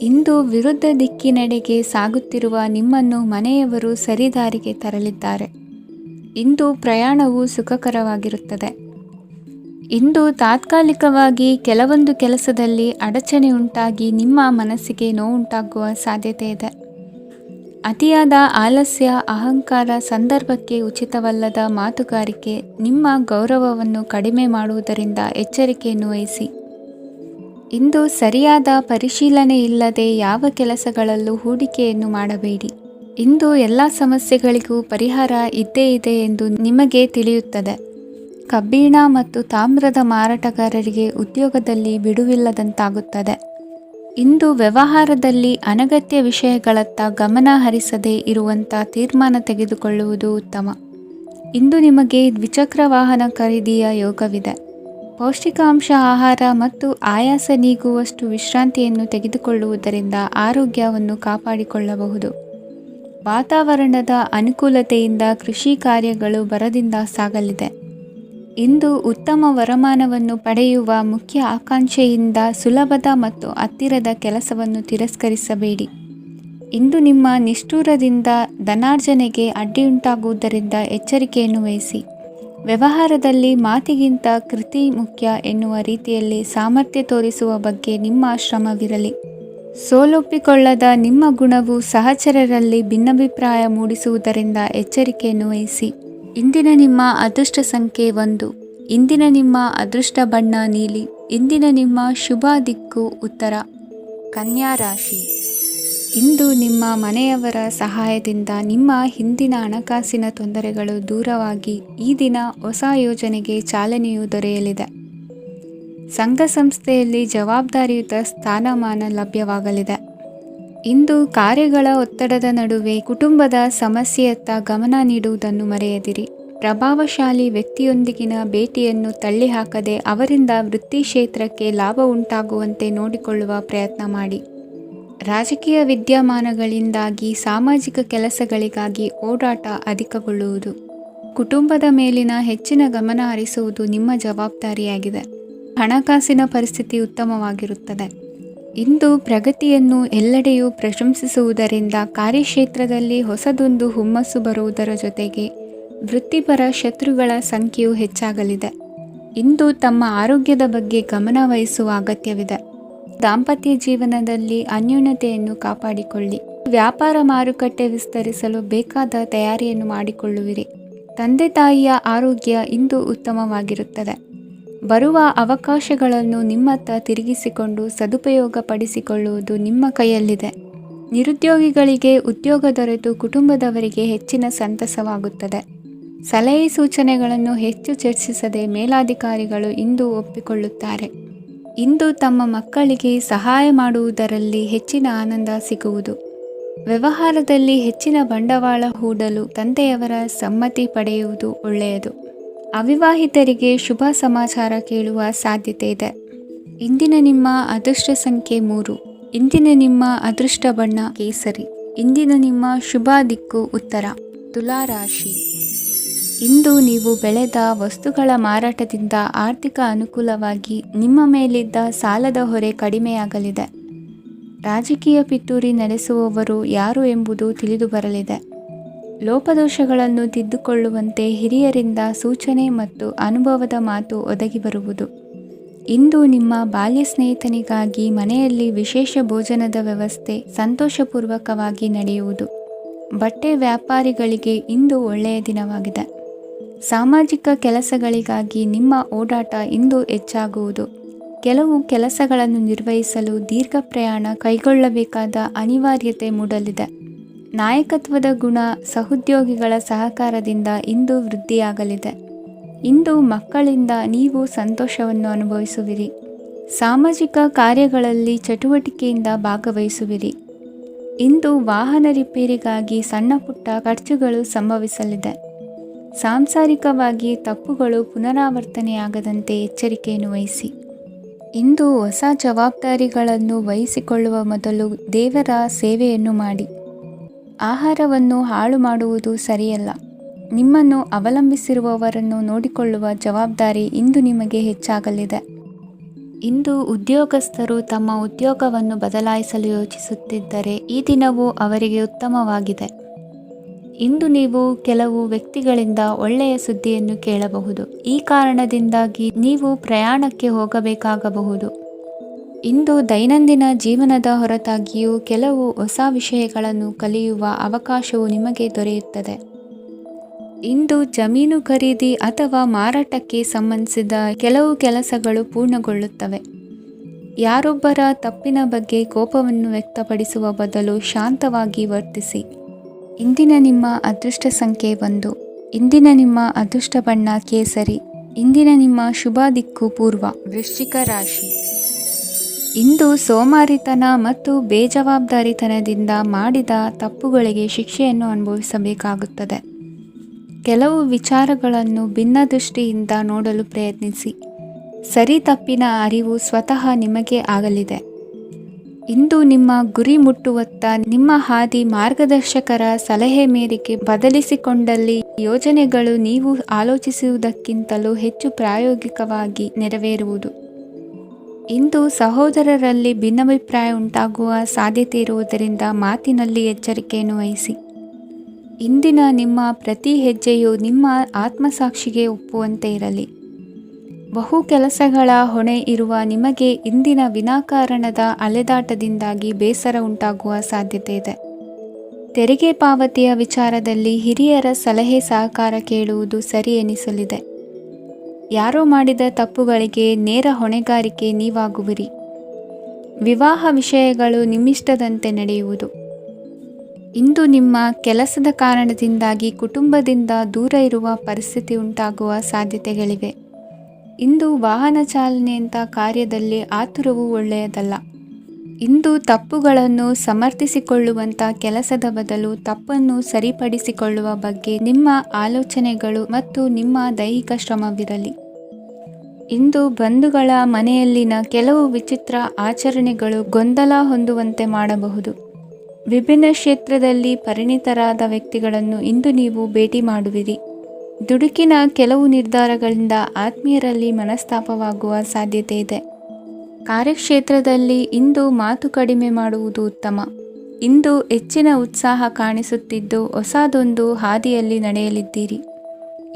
ಇಂದು ವಿರುದ್ಧ ದಿಕ್ಕಿನೆಡೆಗೆ ಸಾಗುತ್ತಿರುವ ನಿಮ್ಮನ್ನು ಮನೆಯವರು ಸರಿದಾರಿಗೆ ತರಲಿದ್ದಾರೆ. ಇಂದು ಪ್ರಯಾಣವು ಸುಖಕರವಾಗಿರುತ್ತದೆ. ಇಂದು ತಾತ್ಕಾಲಿಕವಾಗಿ ಕೆಲವೊಂದು ಕೆಲಸದಲ್ಲಿ ಅಡಚಣೆ ಉಂಟಾಗಿ ನಿಮ್ಮ ಮನಸ್ಸಿಗೆ ನೋವುಂಟಾಗುವ ಸಾಧ್ಯತೆ ಇದೆ. ಅತಿಯಾದ ಆಲಸ್ಯ, ಅಹಂಕಾರ, ಸಂದರ್ಭಕ್ಕೆ ಉಚಿತವಲ್ಲದ ಮಾತುಗಾರಿಕೆ ನಿಮ್ಮ ಗೌರವವನ್ನು ಕಡಿಮೆ ಮಾಡುವುದರಿಂದ ಎಚ್ಚರಿಕೆಯನ್ನು ವಹಿಸಿ. ಇಂದು ಸರಿಯಾದ ಪರಿಶೀಲನೆ ಇಲ್ಲದೆ ಯಾವ ಕೆಲಸಗಳಲ್ಲೂ ಹೂಡಿಕೆಯನ್ನು ಮಾಡಬೇಡಿ. ಇಂದು ಎಲ್ಲ ಸಮಸ್ಯೆಗಳಿಗೂ ಪರಿಹಾರ ಇದ್ದೇ ಇದೆ ಎಂದು ನಿಮಗೆ ತಿಳಿಯುತ್ತದೆ. ಕಬ್ಬಿಣ ಮತ್ತು ತಾಮ್ರದ ಮಾರಾಟಗಾರರಿಗೆ ಉದ್ಯೋಗದಲ್ಲಿ ಬಿಡುವಿಲ್ಲದಂತಾಗುತ್ತದೆ. ಇಂದು ವ್ಯವಹಾರದಲ್ಲಿ ಅನಗತ್ಯ ವಿಷಯಗಳತ್ತ ಗಮನ ಹರಿಸದೇ ಇರುವಂಥ ತೀರ್ಮಾನ ತೆಗೆದುಕೊಳ್ಳುವುದು ಉತ್ತಮ. ಇಂದು ನಿಮಗೆ ದ್ವಿಚಕ್ರ ವಾಹನ ಖರೀದಿಯ ಯೋಗವಿದೆ. ಪೌಷ್ಟಿಕಾಂಶ ಆಹಾರ ಮತ್ತು ಆಯಾಸ ನೀಗುವಷ್ಟು ವಿಶ್ರಾಂತಿಯನ್ನು ತೆಗೆದುಕೊಳ್ಳುವುದರಿಂದ ಆರೋಗ್ಯವನ್ನು ಕಾಪಾಡಿಕೊಳ್ಳಬಹುದು. ವಾತಾವರಣದ ಅನುಕೂಲತೆಯಿಂದ ಕೃಷಿ ಕಾರ್ಯಗಳು ಬರದಿಂದ ಸಾಗಲಿದೆ. ಇಂದು ಉತ್ತಮ ವರಮಾನವನ್ನು ಪಡೆಯುವ ಮುಖ್ಯ ಆಕಾಂಕ್ಷೆಯಿಂದ ಸುಲಭದ ಮತ್ತು ಹತ್ತಿರದ ಕೆಲಸವನ್ನು ತಿರಸ್ಕರಿಸಬೇಡಿ. ಇಂದು ನಿಮ್ಮ ನಿಷ್ಠುರದಿಂದ ಧನಾರ್ಜನೆಗೆ ಅಡ್ಡಿಯುಂಟಾಗುವುದರಿಂದ ಎಚ್ಚರಿಕೆಯನ್ನು ವಹಿಸಿ. ವ್ಯವಹಾರದಲ್ಲಿ ಮಾತಿಗಿಂತ ಕೃತಿ ಮುಖ್ಯ ಎನ್ನುವ ರೀತಿಯಲ್ಲಿ ಸಾಮರ್ಥ್ಯ ತೋರಿಸುವ ಬಗ್ಗೆ ನಿಮ್ಮ ಶ್ರಮವಿರಲಿ. ಸೋಲೊಪ್ಪಿಕೊಳ್ಳದ ನಿಮ್ಮ ಗುಣವು ಸಹಚರರಲ್ಲಿ ಭಿನ್ನಾಭಿಪ್ರಾಯ ಮೂಡಿಸುವುದರಿಂದ ಎಚ್ಚರಿಕೆಯನ್ನು ವಹಿಸಿ. ಇಂದಿನ ನಿಮ್ಮ ಅದೃಷ್ಟ ಸಂಖ್ಯೆ 1. ಇಂದಿನ ನಿಮ್ಮ ಅದೃಷ್ಟ ಬಣ್ಣ ನೀಲಿ. ಇಂದಿನ ನಿಮ್ಮ ಶುಭ ದಿಕ್ಕು ಉತ್ತರ. ಕನ್ಯಾ ರಾಶಿ. ಇಂದು ನಿಮ್ಮ ಮನೆಯವರ ಸಹಾಯದಿಂದ ನಿಮ್ಮ ಹಿಂದಿನ ಹಣಕಾಸಿನ ತೊಂದರೆಗಳು ದೂರವಾಗಿ ಈ ದಿನ ಹೊಸ ಯೋಜನೆಗೆ ಚಾಲನೆಯು ದೊರೆಯಲಿದೆ. ಸಂಘ ಸಂಸ್ಥೆಯಲ್ಲಿ ಜವಾಬ್ದಾರಿಯುತ ಸ್ಥಾನಮಾನ ಲಭ್ಯವಾಗಲಿದೆ. ಇಂದು ಕಾರ್ಯಗಳ ಒತ್ತಡದ ನಡುವೆ ಕುಟುಂಬದ ಸಮಸ್ಯೆಯತ್ತ ಗಮನ ನೀಡುವುದನ್ನು ಮರೆಯದಿರಿ. ಪ್ರಭಾವಶಾಲಿ ವ್ಯಕ್ತಿಯೊಂದಿಗಿನ ಭೇಟಿಯನ್ನು ತಳ್ಳಿಹಾಕದೆ ಅವರಿಂದ ವೃತ್ತಿ ಕ್ಷೇತ್ರಕ್ಕೆ ಲಾಭ ಉಂಟಾಗುವಂತೆ ನೋಡಿಕೊಳ್ಳುವ ಪ್ರಯತ್ನ ಮಾಡಿ. ರಾಜಕೀಯ ವಿದ್ಯಮಾನಗಳಿಂದಾಗಿ ಸಾಮಾಜಿಕ ಕೆಲಸಗಳಿಗಾಗಿ ಓಡಾಟ ಅಧಿಕಗೊಳ್ಳುವುದು. ಕುಟುಂಬದ ಮೇಲಿನ ಹೆಚ್ಚಿನ ಗಮನ ಹರಿಸುವುದು ನಿಮ್ಮ ಜವಾಬ್ದಾರಿಯಾಗಿದೆ. ಹಣಕಾಸಿನ ಪರಿಸ್ಥಿತಿ ಉತ್ತಮವಾಗಿರುತ್ತದೆ. ಇಂದು ಪ್ರಗತಿಯನ್ನು ಎಲ್ಲೆಡೆಯೂ ಪ್ರಶಂಸಿಸುವುದರಿಂದ ಕಾರ್ಯಕ್ಷೇತ್ರದಲ್ಲಿ ಹೊಸದೊಂದು ಹುಮ್ಮಸ್ಸು ಬರುವುದರ ಜೊತೆಗೆ ವೃತ್ತಿಪರ ಶತ್ರುಗಳ ಸಂಖ್ಯೆಯು ಹೆಚ್ಚಾಗಲಿದೆ. ಇಂದು ತಮ್ಮ ಆರೋಗ್ಯದ ಬಗ್ಗೆ ಗಮನ ವಹಿಸುವ ಅಗತ್ಯವಿದೆ. ದಾಂಪತ್ಯ ಜೀವನದಲ್ಲಿ ಅನ್ಯೋನ್ಯತೆಯನ್ನು ಕಾಪಾಡಿಕೊಳ್ಳಿ. ವ್ಯಾಪಾರ ಮಾರುಕಟ್ಟೆ ವಿಸ್ತರಿಸಲು ಬೇಕಾದ ತಯಾರಿಯನ್ನು ಮಾಡಿಕೊಳ್ಳುವಿರಿ. ತಂದೆ ತಾಯಿಯ ಆರೋಗ್ಯ ಇಂದು ಉತ್ತಮವಾಗಿರುತ್ತದೆ. ಬರುವ ಅವಕಾಶಗಳನ್ನು ನಿಮ್ಮತ್ತ ತಿರುಗಿಸಿಕೊಂಡು ಸದುಪಯೋಗಪಡಿಸಿಕೊಳ್ಳುವುದು ನಿಮ್ಮ ಕೈಯಲ್ಲಿದೆ. ನಿರುದ್ಯೋಗಿಗಳಿಗೆ ಉದ್ಯೋಗ ದೊರೆತು ಕುಟುಂಬದವರಿಗೆ ಹೆಚ್ಚಿನ ಸಂತಸವಾಗುತ್ತದೆ. ಸಲಹೆ ಸೂಚನೆಗಳನ್ನು ಹೆಚ್ಚು ಚರ್ಚಿಸದೆ ಮೇಲಾಧಿಕಾರಿಗಳು ಇಂದು ಒಪ್ಪಿಕೊಳ್ಳುತ್ತಾರೆ. ಇಂದು ತಮ್ಮ ಮಕ್ಕಳಿಗೆ ಸಹಾಯ ಮಾಡುವುದರಲ್ಲಿ ಹೆಚ್ಚಿನ ಆನಂದ ಸಿಗುವುದು. ವ್ಯವಹಾರದಲ್ಲಿ ಹೆಚ್ಚಿನ ಬಂಡವಾಳ ಹೂಡಲು ತಂದೆಯವರ ಸಮ್ಮತಿ ಪಡೆಯುವುದು ಒಳ್ಳೆಯದು. ಅವಿವಾಹಿತರಿಗೆ ಶುಭ ಸಮಾಚಾರ ಕೇಳುವ ಸಾಧ್ಯತೆ ಇದೆ. ಇಂದಿನ ನಿಮ್ಮ ಅದೃಷ್ಟ ಸಂಖ್ಯೆ 3. ಇಂದಿನ ನಿಮ್ಮ ಅದೃಷ್ಟ ಬಣ್ಣ ಕೇಸರಿ. ಇಂದಿನ ನಿಮ್ಮ ಶುಭ ದಿಕ್ಕು ಉತ್ತರ. ತುಲಾ ರಾಶಿ. ಇಂದು ನೀವು ಬೆಳೆದ ವಸ್ತುಗಳ ಮಾರಾಟದಿಂದ ಆರ್ಥಿಕ ಅನುಕೂಲವಾಗಿ ನಿಮ್ಮ ಮೇಲಿದ್ದ ಸಾಲದ ಹೊರೆ ಕಡಿಮೆಯಾಗಲಿದೆ. ರಾಜಕೀಯ ಪಿತೂರಿ ನಡೆಸುವವರು ಯಾರು ಎಂಬುದು ತಿಳಿದು ಬರಲಿದೆ. ಲೋಪದೋಷಗಳನ್ನು ತಿದ್ದುಕೊಳ್ಳುವಂತೆ ಹಿರಿಯರಿಂದ ಸೂಚನೆ ಮತ್ತು ಅನುಭವದ ಮಾತು ಒದಗಿ ಬರುವುದು. ಇಂದು ನಿಮ್ಮ ಬಾಲ್ಯ ಸ್ನೇಹಿತನಿಗಾಗಿ ಮನೆಯಲ್ಲಿ ವಿಶೇಷ ಭೋಜನದ ವ್ಯವಸ್ಥೆ ಸಂತೋಷಪೂರ್ವಕವಾಗಿ ನಡೆಯುವುದು. ಬಟ್ಟೆ ವ್ಯಾಪಾರಿಗಳಿಗೆ ಇಂದು ಒಳ್ಳೆಯ ದಿನವಾಗಿದೆ. ಸಾಮಾಜಿಕ ಕೆಲಸಗಳಿಗಾಗಿ ನಿಮ್ಮ ಓಡಾಟ ಇಂದು ಹೆಚ್ಚಾಗುವುದು. ಕೆಲವು ಕೆಲಸಗಳನ್ನು ನಿರ್ವಹಿಸಲು ದೀರ್ಘ ಪ್ರಯಾಣ ಕೈಗೊಳ್ಳಬೇಕಾದ ಅನಿವಾರ್ಯತೆ ಮೂಡಲಿದೆ. ನಾಯಕತ್ವದ ಗುಣ ಸಹೋದ್ಯೋಗಿಗಳ ಸಹಕಾರದಿಂದ ಇಂದು ವೃದ್ಧಿಯಾಗಲಿದೆ. ಇಂದು ಮಕ್ಕಳಿಂದ ನೀವು ಸಂತೋಷವನ್ನು ಅನುಭವಿಸುವಿರಿ. ಸಾಮಾಜಿಕ ಕಾರ್ಯಗಳಲ್ಲಿ ಚಟುವಟಿಕೆಯಿಂದ ಭಾಗವಹಿಸುವಿರಿ. ಇಂದು ವಾಹನ ರಿಪೇರಿಗಾಗಿ ಸಣ್ಣ ಪುಟ್ಟ ಖರ್ಚುಗಳು ಸಂಭವಿಸಲಿದೆ. ಸಾಂಸಾರಿಕವಾಗಿ ತಪ್ಪುಗಳು ಪುನರಾವರ್ತನೆಯಾಗದಂತೆ ಎಚ್ಚರಿಕೆಯನ್ನು ವಹಿಸಿ. ಇಂದು ಹೊಸ ಜವಾಬ್ದಾರಿಗಳನ್ನು ವಹಿಸಿಕೊಳ್ಳುವ ಮೊದಲು ದೇವರ ಸೇವೆಯನ್ನು ಮಾಡಿ. ಆಹಾರವನ್ನು ಹಾಳು ಮಾಡುವುದು ಸರಿಯಲ್ಲ. ನಿಮ್ಮನ್ನು ಅವಲಂಬಿಸಿರುವವರನ್ನು ನೋಡಿಕೊಳ್ಳುವ ಜವಾಬ್ದಾರಿ ಇಂದು ನಿಮಗೆ ಹೆಚ್ಚಾಗಲಿದೆ. ಇಂದು ಉದ್ಯೋಗಸ್ಥರು ತಮ್ಮ ಉದ್ಯೋಗವನ್ನು ಬದಲಾಯಿಸಲು ಯೋಚಿಸುತ್ತಿದ್ದರೆ ಈ ದಿನವೂ ಅವರಿಗೆ ಉತ್ತಮವಾಗಿದೆ. ಇಂದು ನೀವು ಕೆಲವು ವ್ಯಕ್ತಿಗಳಿಂದ ಒಳ್ಳೆಯ ಸುದ್ದಿಯನ್ನು ಕೇಳಬಹುದು. ಈ ಕಾರಣದಿಂದಾಗಿ ನೀವು ಪ್ರಯಾಣಕ್ಕೆ ಹೋಗಬೇಕಾಗಬಹುದು. ಇಂದು ದೈನಂದಿನ ಜೀವನದ ಹೊರತಾಗಿಯೂ ಕೆಲವು ಹೊಸ ವಿಷಯಗಳನ್ನು ಕಲಿಯುವ ಅವಕಾಶವು ನಿಮಗೆ ದೊರೆಯುತ್ತದೆ. ಇಂದು ಜಮೀನು ಖರೀದಿ ಅಥವಾ ಮಾರಾಟಕ್ಕೆ ಸಂಬಂಧಿಸಿದ ಕೆಲವು ಕೆಲಸಗಳು ಪೂರ್ಣಗೊಳ್ಳುತ್ತವೆ. ಯಾರೊಬ್ಬರ ತಪ್ಪಿನ ಬಗ್ಗೆ ಕೋಪವನ್ನು ವ್ಯಕ್ತಪಡಿಸುವ ಬದಲು ಶಾಂತವಾಗಿ ವರ್ತಿಸಿ. ಇಂದಿನ ನಿಮ್ಮ ಅದೃಷ್ಟ ಸಂಖ್ಯೆ 1. ಇಂದಿನ ನಿಮ್ಮ ಅದೃಷ್ಟ ಬಣ್ಣ ಕೇಸರಿ. ಇಂದಿನ ನಿಮ್ಮ ಶುಭ ದಿಕ್ಕು ಪೂರ್ವ. ವೃಶ್ಚಿಕ ರಾಶಿ. ಇಂದು ಸೋಮಾರಿತನ ಮತ್ತು ಬೇಜವಾಬ್ದಾರಿತನದಿಂದ ಮಾಡಿದ ತಪ್ಪುಗಳಿಗೆ ಶಿಕ್ಷೆಯನ್ನು ಅನುಭವಿಸಬೇಕಾಗುತ್ತದೆ. ಕೆಲವು ವಿಚಾರಗಳನ್ನು ಭಿನ್ನ ದೃಷ್ಟಿಯಿಂದ ನೋಡಲು ಪ್ರಯತ್ನಿಸಿ. ಸರಿ ತಪ್ಪಿನ ಅರಿವು ಸ್ವತಃ ನಿಮಗೆ ಆಗಲಿದೆ. ಇಂದು ನಿಮ್ಮ ಗುರಿ ಮುಟ್ಟುವತ್ತ ನಿಮ್ಮ ಹಾದಿ ಮಾರ್ಗದರ್ಶಕರ ಸಲಹೆ ಮೇರೆಗೆ ಬದಲಿಸಿಕೊಂಡಲ್ಲಿ ಯೋಜನೆಗಳು ನೀವು ಆಲೋಚಿಸುವುದಕ್ಕಿಂತಲೂ ಹೆಚ್ಚು ಪ್ರಾಯೋಗಿಕವಾಗಿ ನೆರವೇರುವುದು. ಇಂದು ಸಹೋದರರಲ್ಲಿ ಭಿನ್ನಾಭಿಪ್ರಾಯ ಉಂಟಾಗುವ ಸಾಧ್ಯತೆ ಇರುವುದರಿಂದ ಮಾತಿನಲ್ಲಿ ಎಚ್ಚರಿಕೆಯನ್ನು ವಹಿಸಿ. ಇಂದಿನ ನಿಮ್ಮ ಪ್ರತಿ ಹೆಜ್ಜೆಯು ನಿಮ್ಮ ಆತ್ಮಸಾಕ್ಷಿಗೆ ಒಪ್ಪುವಂತೆ ಇರಲಿ. ಬಹು ಕೆಲಸಗಳ ಹೊಣೆ ಇರುವ ನಿಮಗೆ ಇಂದಿನ ವಿನಾಕಾರಣದ ಅಲೆದಾಟದಿಂದಾಗಿ ಬೇಸರ ಉಂಟಾಗುವ ಸಾಧ್ಯತೆ ಇದೆ. ತೆರಿಗೆ ಪಾವತಿಯ ವಿಚಾರದಲ್ಲಿ ಹಿರಿಯರ ಸಲಹೆ ಸಹಕಾರ ಕೇಳುವುದು ಸರಿ ಎನಿಸಲಿದೆ. ಯಾರೋ ಮಾಡಿದ ತಪ್ಪುಗಳಿಗೆ ನೇರ ಹೊಣೆಗಾರಿಕೆ ನೀವಾಗುವಿರಿ. ವಿವಾಹ ವಿಷಯಗಳು ನಿಮ್ಮಿಷ್ಟದಂತೆ ನಡೆಯುವುದು. ಇಂದು ನಿಮ್ಮ ಕೆಲಸದ ಕಾರಣದಿಂದಾಗಿ ಕುಟುಂಬದಿಂದ ದೂರ ಇರುವ ಪರಿಸ್ಥಿತಿ ಉಂಟಾಗುವ ಸಾಧ್ಯತೆಗಳಿವೆ. ಇಂದು ವಾಹನ ಚಾಲನೆಯಂಥ ಕಾರ್ಯದಲ್ಲಿ ಆತುರವು ಒಳ್ಳೆಯದಲ್ಲ. ಇಂದು ತಪ್ಪುಗಳನ್ನು ಸಮರ್ಥಿಸಿಕೊಳ್ಳುವಂಥ ಕೆಲಸದ ಬದಲು ತಪ್ಪನ್ನು ಸರಿಪಡಿಸಿಕೊಳ್ಳುವ ಬಗ್ಗೆ ನಿಮ್ಮ ಆಲೋಚನೆಗಳು ಮತ್ತು ನಿಮ್ಮ ದೈಹಿಕ ಶ್ರಮವಿರಲಿ. ಇಂದು ಬಂಧುಗಳ ಮನೆಯಲ್ಲಿನ ಕೆಲವು ವಿಚಿತ್ರ ಆಚರಣೆಗಳು ಗೊಂದಲ ಹೊಂದುವಂತೆ ಮಾಡಬಹುದು. ವಿಭಿನ್ನ ಕ್ಷೇತ್ರದಲ್ಲಿ ಪರಿಣಿತರಾದ ವ್ಯಕ್ತಿಗಳನ್ನು ಇಂದು ನೀವು ಭೇಟಿ ಮಾಡುವಿರಿ. ದುಡುಕಿನ ಕೆಲವು ನಿರ್ಧಾರಗಳಿಂದ ಆತ್ಮೀಯರಲ್ಲಿ ಮನಸ್ತಾಪವಾಗುವ ಸಾಧ್ಯತೆ ಇದೆ. ಕಾರ್ಯಕ್ಷೇತ್ರದಲ್ಲಿ ಇಂದು ಮಾತು ಕಡಿಮೆ ಮಾಡುವುದು ಉತ್ತಮ. ಇಂದು ಹೆಚ್ಚಿನ ಉತ್ಸಾಹ ಕಾಣಿಸುತ್ತಿದ್ದು ಹೊಸದೊಂದು ಹಾದಿಯಲ್ಲಿ ನಡೆಯಲಿದ್ದೀರಿ.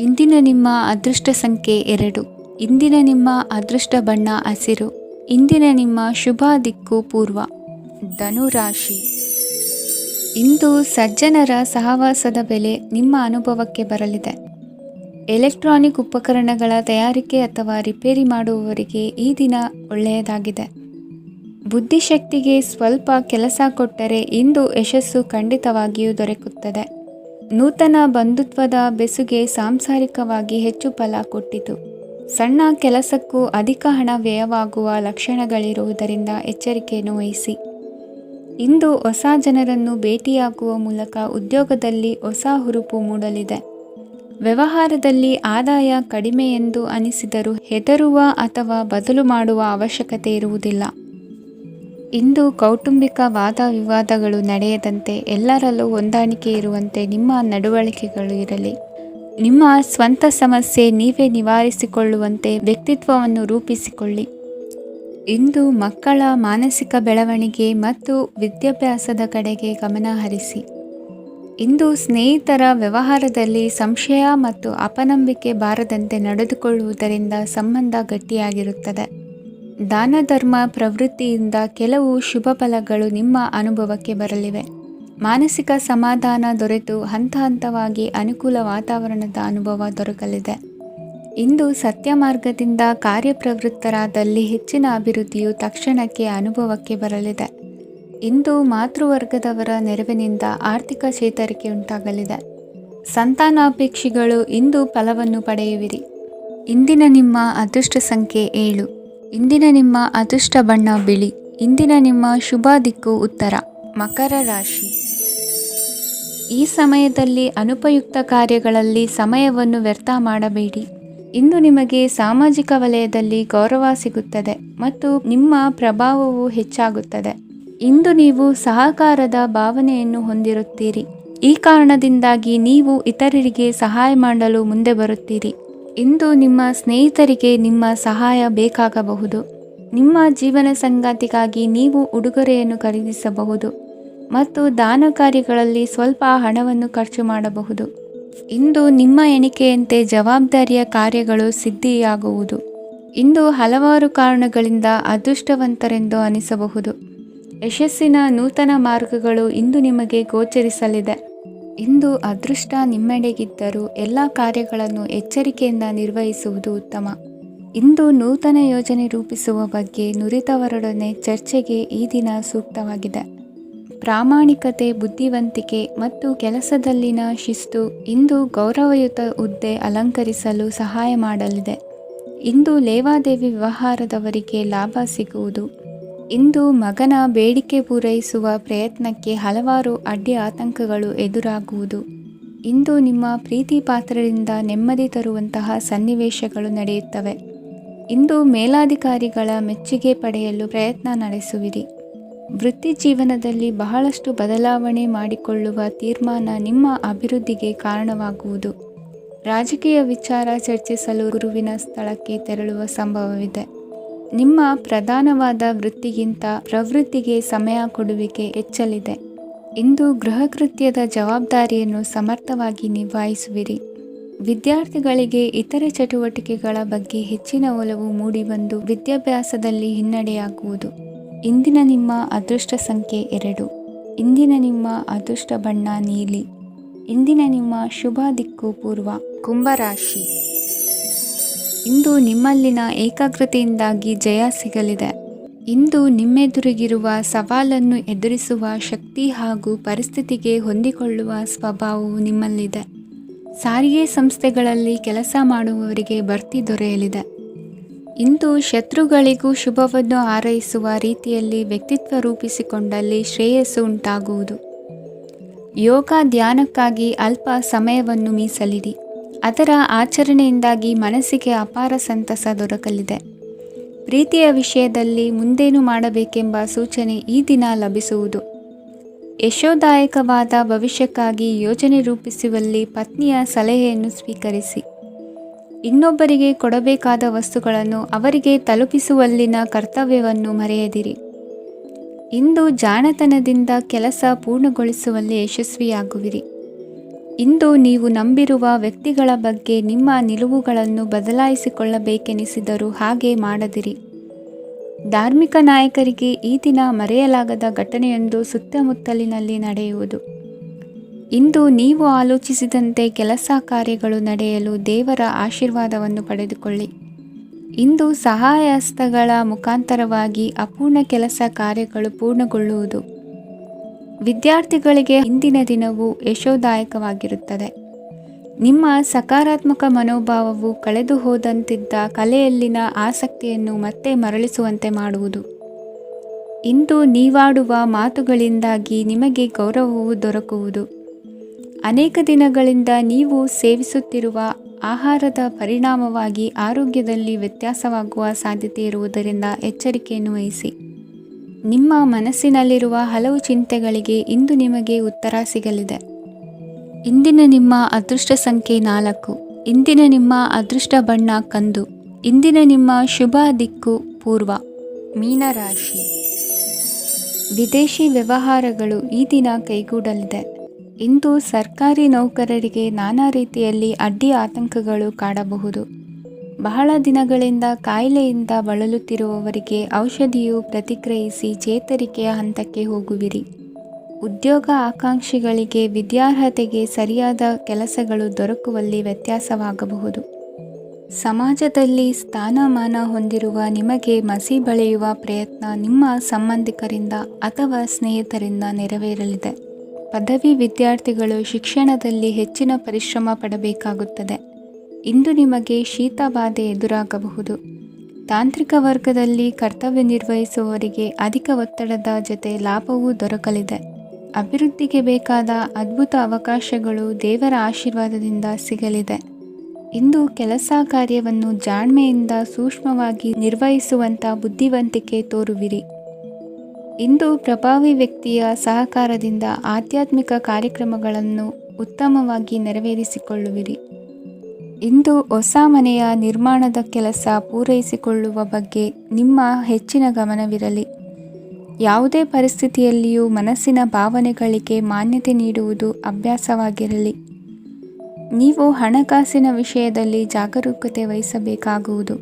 ಇಂದಿನ ನಿಮ್ಮ ಅದೃಷ್ಟ ಸಂಖ್ಯೆ 2. ಇಂದಿನ ನಿಮ್ಮ ಅದೃಷ್ಟ ಬಣ್ಣ ಹಸಿರು. ಇಂದಿನ ನಿಮ್ಮ ಶುಭ ದಿಕ್ಕು ಪೂರ್ವ. ಧನುರಾಶಿ. ಇಂದು ಸಜ್ಜನರ ಸಹವಾಸದ ಬೆಲೆ ನಿಮ್ಮ ಅನುಭವಕ್ಕೆ ಬರಲಿದೆ. ಎಲೆಕ್ಟ್ರಾನಿಕ್ ಉಪಕರಣಗಳ ತಯಾರಿಕೆ ಅಥವಾ ರಿಪೇರಿ ಮಾಡುವವರಿಗೆ ಈ ದಿನ ಒಳ್ಳೆಯದಾಗಿದೆ. ಬುದ್ಧಿಶಕ್ತಿಗೆ ಸ್ವಲ್ಪ ಕೆಲಸ ಕೊಟ್ಟರೆ ಇಂದು ಯಶಸ್ಸು ಖಂಡಿತವಾಗಿಯೂ ದೊರಕುತ್ತದೆ. ನೂತನ ಬಂಧುತ್ವದ ಬೆಸುಗೆ ಸಾಂಸಾರಿಕವಾಗಿ ಹೆಚ್ಚು ಫಲ ಕೊಟ್ಟಿತು. ಸಣ್ಣ ಕೆಲಸಕ್ಕೂ ಅಧಿಕ ಹಣ ವ್ಯಯವಾಗುವ ಲಕ್ಷಣಗಳಿರುವುದರಿಂದ ಎಚ್ಚರಿಕೆಯನ್ನು ವಹಿಸಿ. ಇಂದು ಹೊಸ ಜನರನ್ನು ಭೇಟಿಯಾಗುವ ಮೂಲಕ ಉದ್ಯೋಗದಲ್ಲಿ ಹೊಸ ಹುರುಪು ಮೂಡಲಿದೆ. ವ್ಯವಹಾರದಲ್ಲಿ ಆದಾಯ ಕಡಿಮೆ ಎಂದು ಅನಿಸಿದರೂ ಹೆದರುವ ಅಥವಾ ಬದಲು ಮಾಡುವ ಅವಶ್ಯಕತೆ ಇರುವುದಿಲ್ಲ. ಇಂದು ಕೌಟುಂಬಿಕ ವಾದ ವಿವಾದಗಳು ನಡೆಯದಂತೆ ಎಲ್ಲರಲ್ಲೂ ಹೊಂದಾಣಿಕೆ ಇರುವಂತೆ ನಿಮ್ಮ ನಡವಳಿಕೆಗಳು ಇರಲಿ. ನಿಮ್ಮ ಸ್ವಂತ ಸಮಸ್ಯೆ ನೀವೇ ನಿವಾರಿಸಿಕೊಳ್ಳುವಂತೆ ವ್ಯಕ್ತಿತ್ವವನ್ನು ರೂಪಿಸಿಕೊಳ್ಳಿ. ಇಂದು ಮಕ್ಕಳ ಮಾನಸಿಕ ಬೆಳವಣಿಗೆ ಮತ್ತು ವಿದ್ಯಾಭ್ಯಾಸದ ಕಡೆಗೆ ಗಮನ ಹರಿಸಿ. ಇಂದು ಸ್ನೇಹಿತರ ವ್ಯವಹಾರದಲ್ಲಿ ಸಂಶಯ ಮತ್ತು ಅಪನಂಬಿಕೆ ಬಾರದಂತೆ ನಡೆದುಕೊಳ್ಳುವುದರಿಂದ ಸಂಬಂಧ ಗಟ್ಟಿಯಾಗಿರುತ್ತದೆ. ದಾನ ಧರ್ಮ ಪ್ರವೃತ್ತಿಯಿಂದ ಕೆಲವು ಶುಭ ಫಲಗಳು ನಿಮ್ಮ ಅನುಭವಕ್ಕೆ ಬರಲಿವೆ. ಮಾನಸಿಕ ಸಮಾಧಾನ ದೊರೆತು ಹಂತ ಹಂತವಾಗಿ ಅನುಕೂಲ ವಾತಾವರಣದ ಅನುಭವ ದೊರಕಲಿದೆ. ಇಂದು ಸತ್ಯ ಮಾರ್ಗದಿಂದ ಕಾರ್ಯಪ್ರವೃತ್ತರಾದಲ್ಲಿ ಹೆಚ್ಚಿನ ಅಭಿವೃದ್ಧಿಯು ತಕ್ಷಣಕ್ಕೆ ಅನುಭವಕ್ಕೆ ಬರಲಿದೆ. ಇಂದು ಮಾತೃವರ್ಗದವರ ನೆರವಿನಿಂದ ಆರ್ಥಿಕ ಚೇತರಿಕೆ ಉಂಟಾಗಲಿದೆ. ಸಂತಾನಾಪೇಕ್ಷಿಗಳು ಇಂದು ಫಲವನ್ನು ಪಡೆಯುವಿರಿ. ಇಂದಿನ ನಿಮ್ಮ ಅದೃಷ್ಟ ಸಂಖ್ಯೆ 7. ಇಂದಿನ ನಿಮ್ಮ ಅದೃಷ್ಟ ಬಣ್ಣ ಬಿಳಿ. ಇಂದಿನ ನಿಮ್ಮ ಶುಭ ದಿಕ್ಕು ಉತ್ತರ. ಮಕರ ರಾಶಿ. ಈ ಸಮಯದಲ್ಲಿ ಅನುಪಯುಕ್ತ ಕಾರ್ಯಗಳಲ್ಲಿ ಸಮಯವನ್ನು ವ್ಯರ್ಥ ಮಾಡಬೇಡಿ. ಇಂದು ನಿಮಗೆ ಸಾಮಾಜಿಕ ವಲಯದಲ್ಲಿ ಗೌರವ ಸಿಗುತ್ತದೆ ಮತ್ತು ನಿಮ್ಮ ಪ್ರಭಾವವು ಹೆಚ್ಚಾಗುತ್ತದೆ. ಇಂದು ನೀವು ಸಹಕಾರದ ಭಾವನೆಯನ್ನು ಹೊಂದಿರುತ್ತೀರಿ. ಈ ಕಾರಣದಿಂದಾಗಿ ನೀವು ಇತರರಿಗೆ ಸಹಾಯ ಮಾಡಲು ಮುಂದೆ ಬರುತ್ತೀರಿ. ಇಂದು ನಿಮ್ಮ ಸ್ನೇಹಿತರಿಗೆ ನಿಮ್ಮ ಸಹಾಯ ಬೇಕಾಗಬಹುದು. ನಿಮ್ಮ ಜೀವನ ಸಂಗಾತಿಗಾಗಿ ನೀವು ಉಡುಗೊರೆಯನ್ನು ಖರೀದಿಸಬಹುದು ಮತ್ತು ದಾನ ಕಾರ್ಯಗಳಲ್ಲಿ ಸ್ವಲ್ಪ ಹಣವನ್ನು ಖರ್ಚು ಮಾಡಬಹುದು. ಇಂದು ನಿಮ್ಮ ಎಣಿಕೆಯಂತೆ ಜವಾಬ್ದಾರಿಯ ಕಾರ್ಯಗಳು ಸಿದ್ಧಿಯಾಗುವುದು. ಇಂದು ಹಲವಾರು ಕಾರಣಗಳಿಂದ ಅದೃಷ್ಟವಂತರೆಂದು ಅನಿಸಬಹುದು. ಯಶಸ್ಸಿನ ನೂತನ ಮಾರ್ಗಗಳು ಇಂದು ನಿಮಗೆ ಗೋಚರಿಸಲಿದೆ. ಇಂದು ಅದೃಷ್ಟ ನಿಮ್ಮೆಡೆಗಿದ್ದರೂ ಎಲ್ಲ ಕಾರ್ಯಗಳನ್ನು ಎಚ್ಚರಿಕೆಯಿಂದ ನಿರ್ವಹಿಸುವುದು ಉತ್ತಮ. ಇಂದು ನೂತನ ಯೋಜನೆ ರೂಪಿಸುವ ಬಗ್ಗೆ ನುರಿತವರೊಡನೆ ಚರ್ಚೆಗೆ ಈ ದಿನ ಸೂಕ್ತವಾಗಿದೆ. ಪ್ರಾಮಾಣಿಕತೆ, ಬುದ್ಧಿವಂತಿಕೆ ಮತ್ತು ಕೆಲಸದಲ್ಲಿನ ಶಿಸ್ತು ಇಂದು ಗೌರವಯುತ ಹುದ್ದೆ ಅಲಂಕರಿಸಲು ಸಹಾಯ ಮಾಡಲಿದೆ. ಇಂದು ಲೇವಾದೇವಿ ವ್ಯವಹಾರದವರಿಗೆ ಲಾಭ ಸಿಗುವುದು. ಇಂದು ಮಗನ ಬೇಡಿಕೆ ಪೂರೈಸುವ ಪ್ರಯತ್ನಕ್ಕೆ ಹಲವಾರು ಅಡ್ಡಿ ಆತಂಕಗಳು ಎದುರಾಗುವುದು. ಇಂದು ನಿಮ್ಮ ಪ್ರೀತಿ ಪಾತ್ರರಿಂದ ನೆಮ್ಮದಿ ತರುವಂತಹ ಸನ್ನಿವೇಶಗಳು ನಡೆಯುತ್ತವೆ. ಇಂದು ಮೇಲಾಧಿಕಾರಿಗಳ ಮೆಚ್ಚುಗೆ ಪಡೆಯಲು ಪ್ರಯತ್ನ ನಡೆಸುವಿರಿ. ವೃತ್ತಿ ಜೀವನದಲ್ಲಿ ಬಹಳಷ್ಟು ಬದಲಾವಣೆ ಮಾಡಿಕೊಳ್ಳುವ ತೀರ್ಮಾನ ನಿಮ್ಮ ಅಭಿವೃದ್ಧಿಗೆ ಕಾರಣವಾಗುವುದು. ರಾಜಕೀಯ ವಿಚಾರ ಚರ್ಚಿಸಲು ಗುರುವಿನ ಸ್ಥಳಕ್ಕೆ ತೆರಳುವ ಸಂಭವವಿದೆ. ನಿಮ್ಮ ಪ್ರಧಾನವಾದ ವೃತ್ತಿಗಿಂತ ಪ್ರವೃತ್ತಿಗೆ ಸಮಯ ಕೊಡುವಿಕೆ ಹೆಚ್ಚಲಿದೆ. ಇಂದು ಗೃಹ ಕೃತ್ಯದ ಜವಾಬ್ದಾರಿಯನ್ನು ಸಮರ್ಥವಾಗಿ ನಿಭಾಯಿಸುವಿರಿ. ವಿದ್ಯಾರ್ಥಿಗಳಿಗೆ ಇತರೆ ಚಟುವಟಿಕೆಗಳ ಬಗ್ಗೆ ಹೆಚ್ಚಿನ ಒಲವು ಮೂಡಿಬಂದು ವಿದ್ಯಾಭ್ಯಾಸದಲ್ಲಿ ಹಿನ್ನಡೆಯಾಗುವುದು. ಇಂದಿನ ನಿಮ್ಮ ಅದೃಷ್ಟ ಸಂಖ್ಯೆ 2. ಇಂದಿನ ನಿಮ್ಮ ಅದೃಷ್ಟ ಬಣ್ಣ ನೀಲಿ. ಇಂದಿನ ನಿಮ್ಮ ಶುಭ ದಿಕ್ಕು ಪೂರ್ವ. ಕುಂಭರಾಶಿ. ಇಂದು ನಿಮ್ಮಲ್ಲಿನ ಏಕಾಗ್ರತೆಯಿಂದಾಗಿ ಜಯ ಸಿಗಲಿದೆ. ಇಂದು ನಿಮ್ಮೆದುರಿಗಿರುವ ಸವಾಲನ್ನು ಎದುರಿಸುವ ಶಕ್ತಿ ಹಾಗೂ ಪರಿಸ್ಥಿತಿಗೆ ಹೊಂದಿಕೊಳ್ಳುವ ಸ್ವಭಾವವು ನಿಮ್ಮಲ್ಲಿದೆ. ಸಾರಿಗೆ ಸಂಸ್ಥೆಗಳಲ್ಲಿ ಕೆಲಸ ಮಾಡುವವರಿಗೆ ಬಡ್ತಿ ದೊರೆಯಲಿದೆ. ಇಂದು ಶತ್ರುಗಳಿಗೂ ಶುಭವನ್ನು ಹಾರೈಸುವ ರೀತಿಯಲ್ಲಿ ವ್ಯಕ್ತಿತ್ವ ರೂಪಿಸಿಕೊಂಡಲ್ಲಿ ಶ್ರೇಯಸ್ಸು ಉಂಟಾಗುವುದು. ಯೋಗ ಧ್ಯಾನಕ್ಕಾಗಿ ಅಲ್ಪ ಸಮಯವನ್ನು ಮೀಸಲಿಡಿ. ಅದರ ಆಚರಣೆಯಿಂದಾಗಿ ಮನಸ್ಸಿಗೆ ಅಪಾರ ಸಂತಸ ದೊರಕಲಿದೆ. ಪ್ರೀತಿಯ ವಿಷಯದಲ್ಲಿ ಮುಂದೇನು ಮಾಡಬೇಕೆಂಬ ಸೂಚನೆ ಈ ದಿನ ಲಭಿಸುವುದು. ಯಶೋದಾಯಕವಾದ ಭವಿಷ್ಯಕ್ಕಾಗಿ ಯೋಜನೆ ರೂಪಿಸುವಲ್ಲಿ ಪತ್ನಿಯ ಸಲಹೆಯನ್ನು ಸ್ವೀಕರಿಸಿ. ಇನ್ನೊಬ್ಬರಿಗೆ ಕೊಡಬೇಕಾದ ವಸ್ತುಗಳನ್ನು ಅವರಿಗೆ ತಲುಪಿಸುವಲ್ಲಿನ ಕರ್ತವ್ಯವನ್ನು ಮರೆಯದಿರಿ. ಇಂದು ಜಾಣತನದಿಂದ ಕೆಲಸ ಪೂರ್ಣಗೊಳಿಸುವಲ್ಲಿ ಯಶಸ್ವಿಯಾಗುವಿರಿ. ಇಂದು ನೀವು ನಂಬಿರುವ ವ್ಯಕ್ತಿಗಳ ಬಗ್ಗೆ ನಿಮ್ಮ ನಿಲುವುಗಳನ್ನು ಬದಲಾಯಿಸಿಕೊಳ್ಳಬೇಕೆನಿಸಿದರೂ ಹಾಗೆ ಮಾಡದಿರಿ. ಧಾರ್ಮಿಕ ನಾಯಕರಿಗೆ ಈ ದಿನ ಮರೆಯಲಾಗದ ಘಟನೆಯೊಂದು ಸುತ್ತಮುತ್ತಲಿನಲ್ಲಿ ನಡೆಯುವುದು. ಇಂದು ನೀವು ಆಲೋಚಿಸಿದಂತೆ ಕೆಲಸ ಕಾರ್ಯಗಳು ನಡೆಯಲು ದೇವರ ಆಶೀರ್ವಾದವನ್ನು ಪಡೆದುಕೊಳ್ಳಿ. ಇಂದು ಸಹಾಯ ಹಸ್ತಗಳ ಮುಖಾಂತರವಾಗಿ ಅಪೂರ್ಣ ಕೆಲಸ ಕಾರ್ಯಗಳು ಪೂರ್ಣಗೊಳ್ಳುವುದು. ವಿದ್ಯಾರ್ಥಿಗಳಿಗೆ ಇಂದಿನ ದಿನವು ಯಶೋದಾಯಕವಾಗಿರುತ್ತದೆ. ನಿಮ್ಮ ಸಕಾರಾತ್ಮಕ ಮನೋಭಾವವು ಕಳೆದು ಹೋದಂತಿದ್ದ ಕಲೆಯಲ್ಲಿನ ಆಸಕ್ತಿಯನ್ನು ಮತ್ತೆ ಮರಳಿಸುವಂತೆ ಮಾಡುವುದು. ಇಂದು ನೀವಾಡುವ ಮಾತುಗಳಿಂದಾಗಿ ನಿಮಗೆ ಗೌರವವು ದೊರಕುವುದು. ಅನೇಕ ದಿನಗಳಿಂದ ನೀವು ಸೇವಿಸುತ್ತಿರುವ ಆಹಾರದ ಪರಿಣಾಮವಾಗಿ ಆರೋಗ್ಯದಲ್ಲಿ ವ್ಯತ್ಯಾಸವಾಗುವ ಸಾಧ್ಯತೆ ಇರುವುದರಿಂದ ಎಚ್ಚರಿಕೆಯನ್ನು ವಹಿಸಿ. ನಿಮ್ಮ ಮನಸ್ಸಿನಲ್ಲಿರುವ ಹಲವು ಚಿಂತೆಗಳಿಗೆ ಇಂದು ನಿಮಗೆ ಉತ್ತರ ಸಿಗಲಿದೆ. ಇಂದಿನ ನಿಮ್ಮ ಅದೃಷ್ಟ ಸಂಖ್ಯೆ 4. ಇಂದಿನ ನಿಮ್ಮ ಅದೃಷ್ಟ ಬಣ್ಣ ಕಂದು. ಇಂದಿನ ನಿಮ್ಮ ಶುಭ ದಿಕ್ಕು ಪೂರ್ವ. ಮೀನರಾಶಿ. ವಿದೇಶಿ ವ್ಯವಹಾರಗಳು ಈ ದಿನ ಕೈಗೂಡಲಿದೆ. ಇಂದು ಸರ್ಕಾರಿ ನೌಕರರಿಗೆ ನಾನಾ ರೀತಿಯಲ್ಲಿ ಅಡ್ಡಿ ಆತಂಕಗಳು ಕಾಡಬಹುದು. ಬಹಳ ದಿನಗಳಿಂದ ಕಾಯಿಲೆಯಿಂದ ಬಳಲುತ್ತಿರುವವರಿಗೆ ಔಷಧಿಯು ಪ್ರತಿಕ್ರಿಯಿಸಿ ಚೇತರಿಕೆಯ ಹಂತಕ್ಕೆ ಹೋಗುವಿರಿ. ಉದ್ಯೋಗ ಆಕಾಂಕ್ಷಿಗಳಿಗೆ ವಿದ್ಯಾರ್ಹತೆಗೆ ಸರಿಯಾದ ಕೆಲಸಗಳು ದೊರಕುವಲ್ಲಿ ವ್ಯತ್ಯಾಸವಾಗಬಹುದು. ಸಮಾಜದಲ್ಲಿ ಸ್ಥಾನಮಾನ ಹೊಂದಿರುವ ನಿಮಗೆ ಮಸಿ ಬಳಿಯುವ ಪ್ರಯತ್ನ ನಿಮ್ಮ ಸಂಬಂಧಿಕರಿಂದ ಅಥವಾ ಸ್ನೇಹಿತರಿಂದ ನೆರವೇರಲಿದೆ. ಪದವಿ ವಿದ್ಯಾರ್ಥಿಗಳು ಶಿಕ್ಷಣದಲ್ಲಿ ಹೆಚ್ಚಿನ ಪರಿಶ್ರಮ ಪಡಬೇಕಾಗುತ್ತದೆ. ಇಂದು ನಿಮಗೆ ಶೀತ ಬಾಧೆ ಎದುರಾಗಬಹುದು. ತಾಂತ್ರಿಕ ವರ್ಗದಲ್ಲಿ ಕರ್ತವ್ಯ ನಿರ್ವಹಿಸುವವರಿಗೆ ಅಧಿಕ ಒತ್ತಡದ ಜೊತೆ ಲಾಭವೂ ದೊರಕಲಿದೆ. ಅಭಿವೃದ್ಧಿಗೆ ಬೇಕಾದ ಅದ್ಭುತ ಅವಕಾಶಗಳು ದೇವರ ಆಶೀರ್ವಾದದಿಂದ ಸಿಗಲಿದೆ. ಇಂದು ಕೆಲಸ ಕಾರ್ಯವನ್ನು ಜಾಣ್ಮೆಯಿಂದ ಸೂಕ್ಷ್ಮವಾಗಿ ನಿರ್ವಹಿಸುವಂಥ ಬುದ್ಧಿವಂತಿಕೆ ತೋರುವಿರಿ. ಇಂದು ಪ್ರಭಾವಿ ವ್ಯಕ್ತಿಯ ಸಹಕಾರದಿಂದ ಆಧ್ಯಾತ್ಮಿಕ ಕಾರ್ಯಕ್ರಮಗಳನ್ನು ಉತ್ತಮವಾಗಿ ನೆರವೇರಿಸಿಕೊಳ್ಳುವಿರಿ. ಇಂದು ಹೊಸ ಮನೆಯ ನಿರ್ಮಾಣದ ಕೆಲಸ ಪೂರೈಸಿಕೊಳ್ಳುವ ಬಗ್ಗೆ ನಿಮ್ಮ ಹೆಚ್ಚಿನ ಗಮನವಿರಲಿ. ಯಾವುದೇ ಪರಿಸ್ಥಿತಿಯಲ್ಲಿಯೂ ಮನಸ್ಸಿನ ಭಾವನೆಗಳಿಗೆ ಮಾನ್ಯತೆ ನೀಡುವುದು ಅಭ್ಯಾಸವಾಗಿರಲಿ. ನೀವು ಹಣಕಾಸಿನ ವಿಷಯದಲ್ಲಿ ಜಾಗರೂಕತೆ ವಹಿಸಬೇಕಾಗುವುದು.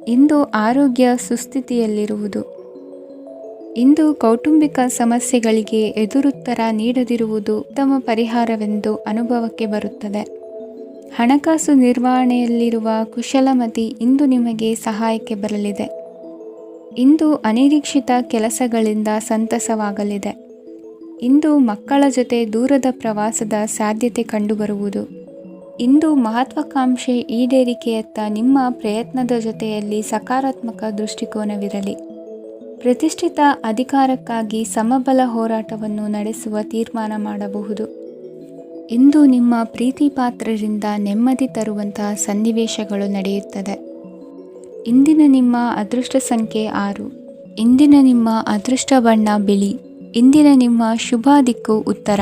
ಇಂದು ಆರೋಗ್ಯ ಸುಸ್ಥಿತಿಯಲ್ಲಿರುವುದು. ಇಂದು ಕೌಟುಂಬಿಕ ಸಮಸ್ಯೆಗಳಿಗೆ ಎದುರುತ್ತರ ನೀಡದಿರುವುದು ಉತ್ತಮ ಪರಿಹಾರವೆಂದು ಅನುಭವಕ್ಕೆ ಬರುತ್ತದೆ. ಹಣಕಾಸು ನಿರ್ವಹಣೆಯಲ್ಲಿರುವ ಕುಶಲಮತಿ ಇಂದು ನಿಮಗೆ ಸಹಾಯಕ್ಕೆ ಬರಲಿದೆ. ಇಂದು ಅನಿರೀಕ್ಷಿತ ಕೆಲಸಗಳಿಂದ ಸಂತಸವಾಗಲಿದೆ. ಇಂದು ಮಕ್ಕಳ ಜೊತೆ ದೂರದ ಪ್ರವಾಸದ ಸಾಧ್ಯತೆ ಕಂಡುಬರುವುದು. ಇಂದು ಮಹತ್ವಾಕಾಂಕ್ಷೆ ಈಡೇರಿಕೆಯತ್ತ ನಿಮ್ಮ ಪ್ರಯತ್ನದ ಜೊತೆಯಲ್ಲಿ ಸಕಾರಾತ್ಮಕ ದೃಷ್ಟಿಕೋನವಿರಲಿ. ಪ್ರತಿಷ್ಠಿತ ಅಧಿಕಾರಕ್ಕಾಗಿ ಸಮಬಲ ಹೋರಾಟವನ್ನು ನಡೆಸುವ ತೀರ್ಮಾನ ಮಾಡಬಹುದು. ಇಂದು ನಿಮ್ಮ ಪ್ರೀತಿ ಪಾತ್ರರಿಂದ ನೆಮ್ಮದಿ ತರುವಂತಹ ಸನ್ನಿವೇಶಗಳು ನಡೆಯುತ್ತದೆ. ಇಂದಿನ ನಿಮ್ಮ ಅದೃಷ್ಟ ಸಂಖ್ಯೆ 6. ಇಂದಿನ ನಿಮ್ಮ ಅದೃಷ್ಟ ಬಣ್ಣ ಬಿಳಿ. ಇಂದಿನ ನಿಮ್ಮ ಶುಭ ದಿಕ್ಕು ಉತ್ತರ.